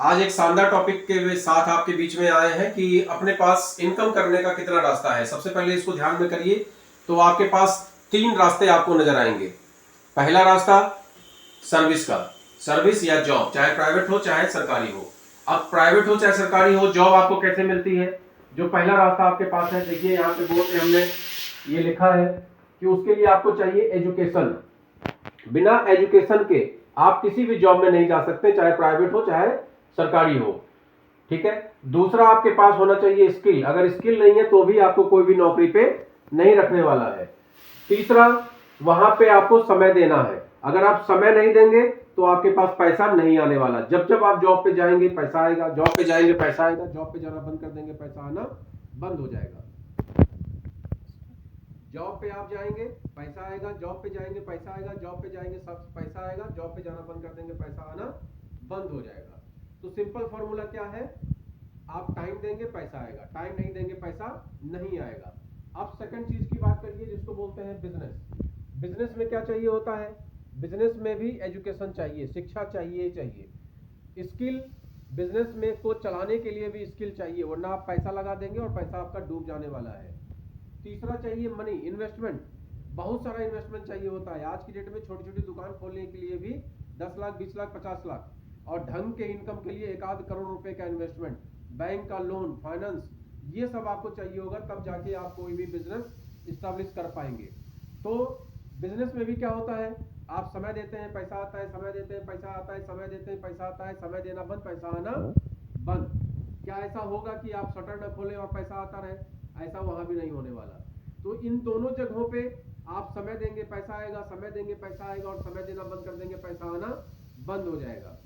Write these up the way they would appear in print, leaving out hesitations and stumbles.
आज एक शानदार टॉपिक के साथ आपके बीच में आए हैं कि अपने पास इनकम करने का कितना रास्ता है। सबसे पहले इसको ध्यान में करिए तो आपके पास 3 रास्ते आपको नजर आएंगे। पहला रास्ता सर्विस का, सर्विस या जॉब, चाहे प्राइवेट हो चाहे सरकारी हो। अब प्राइवेट हो चाहे सरकारी हो, जॉब आपको कैसे मिलती है? जो पहला रास्ता आपके पास है, देखिए यहाँ पे बोर्ड पे हमने ये लिखा है कि उसके लिए आपको चाहिए एजुकेशन। बिना एजुकेशन के आप किसी भी जॉब में नहीं जा सकते, चाहे प्राइवेट हो चाहे सरकारी हो। ठीक है। दूसरा आपके पास होना चाहिए स्किल। अगर स्किल नहीं है तो भी आपको कोई भी नौकरी पे नहीं रखने वाला है। तीसरा, वहां पे आपको समय देना है। अगर आप समय नहीं देंगे तो आपके पास पैसा नहीं आने वाला। जब जब आप जॉब पे जाएंगे पैसा आएगा, जॉब पे जाएंगे पैसा आएगा, जॉब पे जाना बंद कर देंगे पैसा आना बंद हो जाएगा। जॉब पे आप जाएंगे पैसा आएगा, जॉब पे जाएंगे पैसा आएगा, जॉब पे जाएंगे सब पैसा आएगा, जॉब पे जाना बंद कर देंगे पैसा आना बंद हो जाएगा। तो सिंपल फॉर्मूला क्या है? आप टाइम देंगे पैसा आएगा, टाइम नहीं देंगे पैसा नहीं आएगा। अब सेकंड चीज की बात करिए जिसको बोलते हैं बिजनेस। बिजनेस में क्या चाहिए होता है? बिजनेस में भी एजुकेशन चाहिए, शिक्षा चाहिए। स्किल, बिजनेस में को चलाने के लिए भी स्किल चाहिए, वरना आप पैसा लगा देंगे और पैसा आपका डूब जाने वाला है। तीसरा चाहिए मनी, इन्वेस्टमेंट। बहुत सारा इन्वेस्टमेंट चाहिए होता है। आज की डेट में छोटी छोटी दुकान खोलने के लिए भी 10 लाख 20 लाख 50 लाख और ढंग के इनकम के लिए 1 आध करोड़ रुपए का इन्वेस्टमेंट, बैंक का लोन, फाइनेंस, ये सब आपको चाहिए होगा, तब जाके आप कोई भी बिजनेस स्टैब्लिश कर पाएंगे। तो बिजनेस में भी क्या होता है? आप समय देते हैं पैसा आता है, समय देते हैं पैसा आता है, समय देते हैं पैसा आता है, समय देना बंद पैसा आना बंद। क्या ऐसा होगा कि आप शटर न खोलें और पैसा आता रहे? ऐसा वहां भी नहीं होने वाला। तो इन दोनों जगहों पे आप समय देंगे पैसा आएगा, समय देंगे पैसा आएगा, और समय देना बंद कर देंगे पैसा आना बंद हो जाएगा।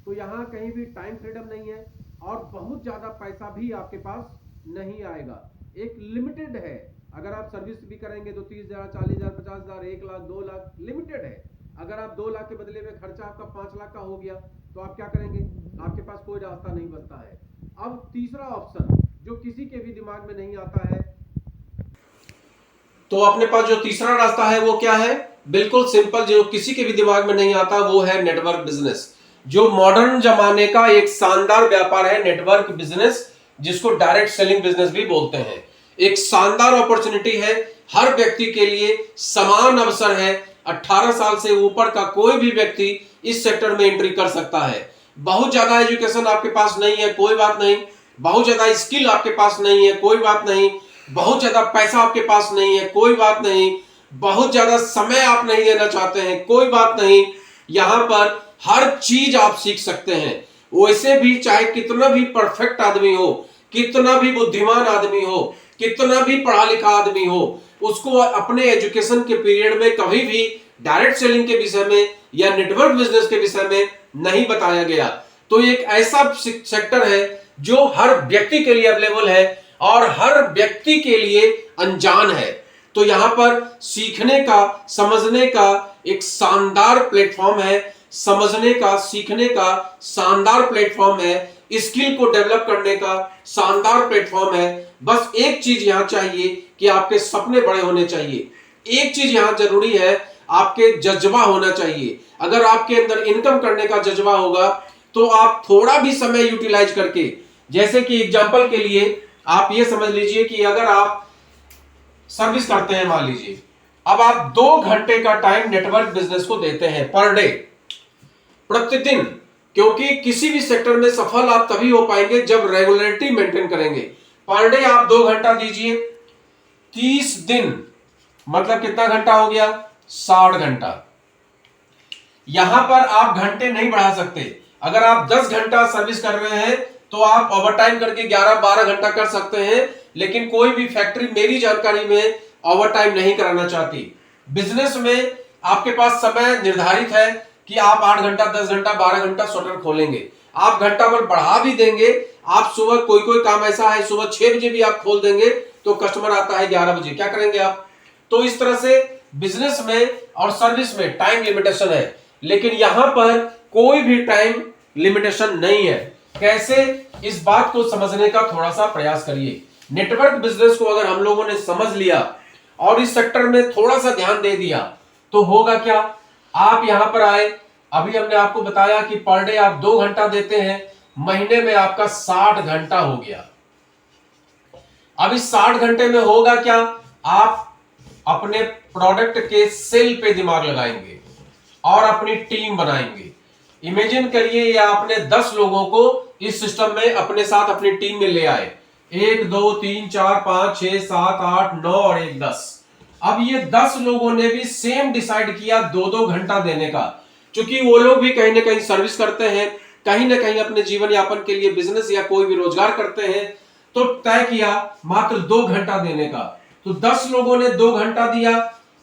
तो यहाँ कहीं भी टाइम फ्रीडम नहीं है और बहुत ज्यादा पैसा भी आपके पास नहीं आएगा। एक लिमिटेड है। अगर आप सर्विस भी करेंगे तो 30,000 40,000 50,000 1 लाख 2 लाख लिमिटेड है। अगर आप 2 लाख के बदले में खर्चा आपका 5 लाख का हो गया तो आप क्या करेंगे? आपके पास कोई रास्ता नहीं बचता है। अब तीसरा ऑप्शन जो किसी के भी दिमाग में नहीं आता है, तो अपने पास जो तीसरा रास्ता है वो क्या है? बिल्कुल सिंपल, जो किसी के भी दिमाग में नहीं आता, वो है नेटवर्क बिजनेस। जो मॉडर्न जमाने का एक शानदार व्यापार है नेटवर्क बिजनेस, जिसको डायरेक्ट सेलिंग बिजनेस भी बोलते हैं। एक शानदार अपॉर्चुनिटी है, हर व्यक्ति के लिए समान अवसर है। 18 साल से ऊपर का कोई भी व्यक्ति इस सेक्टर में एंट्री कर सकता है। बहुत ज्यादा एजुकेशन आपके पास नहीं है, कोई बात नहीं। बहुत ज्यादा स्किल आपके पास नहीं है, कोई बात नहीं। बहुत ज्यादा पैसा आपके पास नहीं है, कोई बात नहीं। बहुत ज्यादा समय आप नहीं देना चाहते हैं, कोई बात नहीं। यहां पर हर चीज आप सीख सकते हैं। वैसे भी चाहे कितना भी परफेक्ट आदमी हो, कितना भी बुद्धिमान आदमी हो, कितना भी पढ़ा लिखा आदमी हो, उसको अपने एजुकेशन के पीरियड में कभी भी डायरेक्ट सेलिंग के विषय में या नेटवर्क बिजनेस के विषय में नहीं बताया गया। तो एक ऐसा सेक्टर है जो हर व्यक्ति के लिए अवेलेबल है और हर व्यक्ति के लिए अनजान है। तो यहां पर सीखने का, समझने का एक शानदार प्लेटफॉर्म है, समझने का, सीखने का शानदार प्लेटफॉर्म है, स्किल को डेवलप करने का शानदार प्लेटफॉर्म है। बस एक चीज यहां चाहिए कि आपके सपने बड़े होने चाहिए। एक चीज यहां जरूरी है, आपके जज्बा होना चाहिए। अगर आपके अंदर इनकम करने का जज्बा होगा तो आप थोड़ा भी समय यूटिलाइज करके, जैसे कि एग्जांपल के लिए आप ये समझ लीजिए कि अगर आप सर्विस करते हैं, मान लीजिए, अब आप 2 घंटे का टाइम नेटवर्क बिजनेस को देते हैं पर डे, प्रतिदिन। क्योंकि किसी भी सेक्टर में सफल आप तभी हो पाएंगे जब रेगुलरिटी मेंटेन करेंगे। पर डे आप 2 घंटा दीजिए, 30 दिन मतलब कितना घंटा हो गया? 60 घंटा। यहां पर आप घंटे नहीं बढ़ा सकते। अगर आप 10 घंटा सर्विस कर रहे हैं तो आप ओवरटाइम करके 11-12 घंटा कर सकते हैं, लेकिन कोई भी फैक्ट्री मेरी जानकारी में ओवरटाइम नहीं कराना चाहती। बिजनेस में आपके पास समय निर्धारित है कि आप 8 घंटा 10 घंटा 12 घंटा शटर खोलेंगे। आप घंटा भर बढ़ा भी देंगे। आप सुबह कोई काम ऐसा है सुबह 6 बजे भी आप खोल देंगे तो कस्टमर आता है 11 बजे, क्या करेंगे आप? तो इस तरह से बिजनेस में और सर्विस में टाइम लिमिटेशन है, लेकिन यहां पर कोई भी टाइम लिमिटेशन नहीं है। कैसे? इस बात को समझने का थोड़ा सा प्रयास करिए। नेटवर्क बिजनेस को अगर हम लोगों ने समझ लिया और इस सेक्टर में थोड़ा सा ध्यान दे दिया तो होगा क्या? आप यहां पर आए, अभी हमने आपको बताया कि पर डे आप 2 घंटा देते हैं, महीने में आपका 60 घंटा हो गया। अब इस 60 घंटे में होगा क्या, आप अपने प्रोडक्ट के सेल पे दिमाग लगाएंगे और अपनी टीम बनाएंगे। इमेजिन करिए या आपने 10 लोगों को इस सिस्टम में अपने साथ अपनी टीम में ले आए, 1 2 3 4 5 6 7 8 9 और 1 10। अब ये 10 लोगों ने भी सेम डिसाइड किया 2-2 घंटा देने का, क्योंकि वो लोग भी कहीं ना कहीं सर्विस करते हैं, कहीं ना कहीं अपने जीवन यापन के लिए बिजनेस या कोई भी रोजगार करते हैं, तो तय किया मात्र 2 घंटा देने का। तो 10 लोगों ने 2 घंटा दिया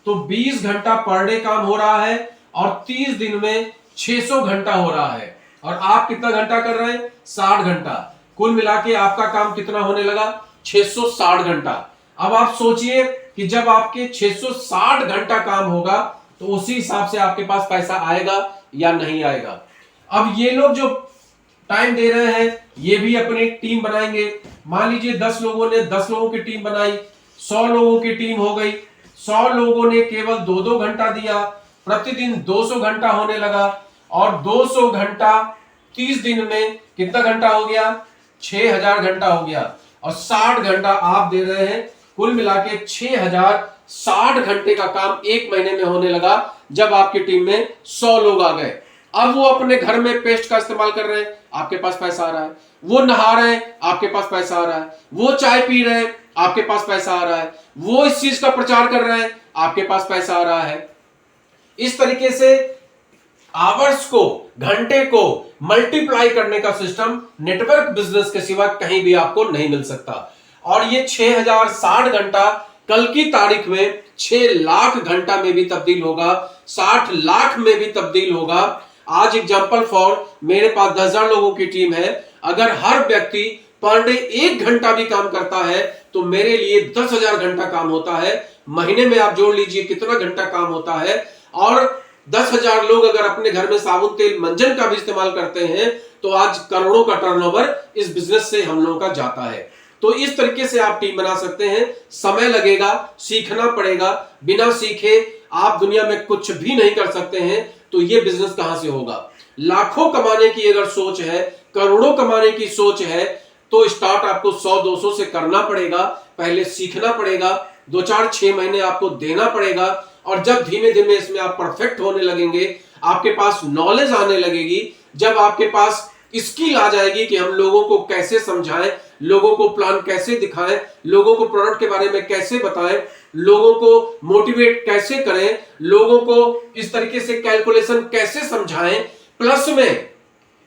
तो 20 घंटा पर डे काम हो रहा है और 30 दिन में 600 घंटा हो रहा है। और आप कितना घंटा कर रहे हैं, 60 घंटा। कुल मिला के आपका काम कितना होने लगा, 660 घंटा। अब आप सोचिए कि जब आपके 660 घंटा काम होगा तो उसी हिसाब से आपके पास पैसा आएगा या नहीं आएगा। अब ये लोग जो टाइम दे रहे हैं ये भी अपनी टीम बनाएंगे। मान लीजिए 10 लोगों ने 10 लोगों की टीम बनाई, 100 लोगों की टीम हो गई। 100 लोगों ने केवल 2-2 घंटा दिया, प्रतिदिन 200 घंटा होने लगा और 200 घंटा 30 दिन में कितना घंटा हो गया, 6000 घंटा हो गया। और 60 घंटा आप दे रहे हैं, कुल मिला के 6060 घंटे का काम एक महीने में होने लगा जब आपकी टीम में 100 लोग आ गए। अब वो अपने घर में पेस्ट का इस्तेमाल कर रहे हैं, आपके पास पैसा आ रहा है। वो नहा रहे हैं, आपके पास पैसा आ रहा है। वो चाय पी रहे हैं, आपके पास पैसा आ रहा है। वो इस चीज का प्रचार कर रहे हैं, आपके पास पैसा आ रहा है। इस तरीके से आवर्स को, घंटे को मल्टीप्लाई करने का सिस्टम नेटवर्क बिजनेस के सिवा कहीं भी आपको नहीं मिल सकता। और ये 6060 घंटा कल की तारीख में 6 लाख घंटा में भी तब्दील होगा, 60 लाख में भी तब्दील होगा। आज एग्जांपल फॉर, मेरे पास 10,000 लोगों की टीम है। अगर हर व्यक्ति पर डे 1 घंटा भी काम करता है तो मेरे लिए 10,000 घंटा काम होता है। महीने में आप जोड़ लीजिए कितना घंटा काम होता है। और 10,000 लोग अगर अपने घर में साबुन तेल मंजन का भी इस्तेमाल करते हैं तो आज करोड़ों का टर्नओवर इस बिजनेस से हम लोगों का जाता है। तो इस तरीके से आप टीम बना सकते हैं। समय लगेगा, सीखना पड़ेगा। बिना सीखे आप दुनिया में कुछ भी नहीं कर सकते हैं। तो ये बिजनेस कहां से होगा। लाखों कमाने की अगर सोच है, करोड़ों कमाने की सोच है, तो स्टार्ट आपको 100-200 से करना पड़ेगा। पहले सीखना पड़ेगा, 2-4-6 महीने आपको देना पड़ेगा। और जब धीमे धीमे इसमें आप परफेक्ट होने लगेंगे, आपके पास नॉलेज आने लगेगी, जब आपके पास स्किल आ जाएगी कि हम लोगों को कैसे समझाएं, लोगों को प्लान कैसे दिखाएं, लोगों को प्रोडक्ट के बारे में कैसे बताएं, लोगों को मोटिवेट कैसे करें, लोगों को इस तरीके से कैलकुलेशन कैसे समझाएं। प्लस में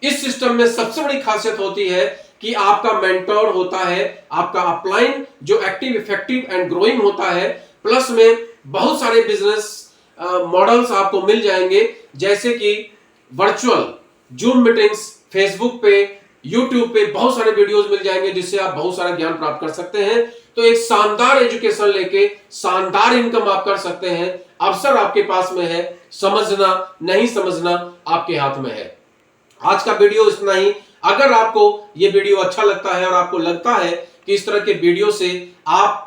इस सिस्टम में सबसे बड़ी खासियत होती है कि आपका मेंटोर होता है, आपका अपलाइन जो एक्टिव, इफेक्टिव एंड ग्रोइंग होता है। प्लस में बहुत सारे बिजनेस मॉडल्स आपको मिल जाएंगे, जैसे कि वर्चुअल जूम मीटिंग्स, फेसबुक पे, यूट्यूब पे बहुत सारे वीडियोस मिल जाएंगे जिससे आप बहुत सारा ज्ञान प्राप्त कर सकते हैं। तो एक शानदार एजुकेशन लेके शानदार इनकम आप कर सकते हैं। अवसर आपके पास में है, समझना नहीं समझना आपके हाथ में है। आज का वीडियो इतना ही। अगर आपको ये वीडियो अच्छा लगता है और आपको लगता है कि इस तरह के वीडियो से आप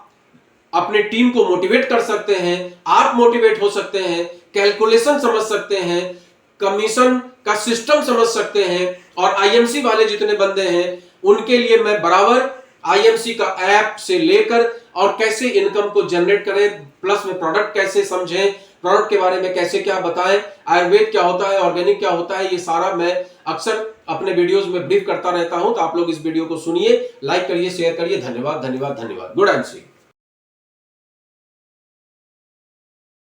अपने टीम को मोटिवेट कर सकते हैं, आप मोटिवेट हो सकते हैं, कैलकुलेशन समझ सकते हैं, कमीशन का सिस्टम समझ सकते हैं, और आईएमसी वाले जितने बंदे हैं उनके लिए मैं बराबर आईएमसी का ऐप से लेकर और कैसे इनकम को जनरेट करें, प्लस में प्रोडक्ट कैसे समझें, प्रोडक्ट के बारे में कैसे क्या बताएं, आयुर्वेद क्या होता है, ऑर्गेनिक क्या होता है, ये सारा मैं अक्सर अपने वीडियोस में ब्रीफ करता रहता हूं। तो आप लोग इस वीडियो को सुनिए, लाइक करिए, शेयर करिए। धन्यवाद, धन्यवाद, धन्यवाद। Good and C.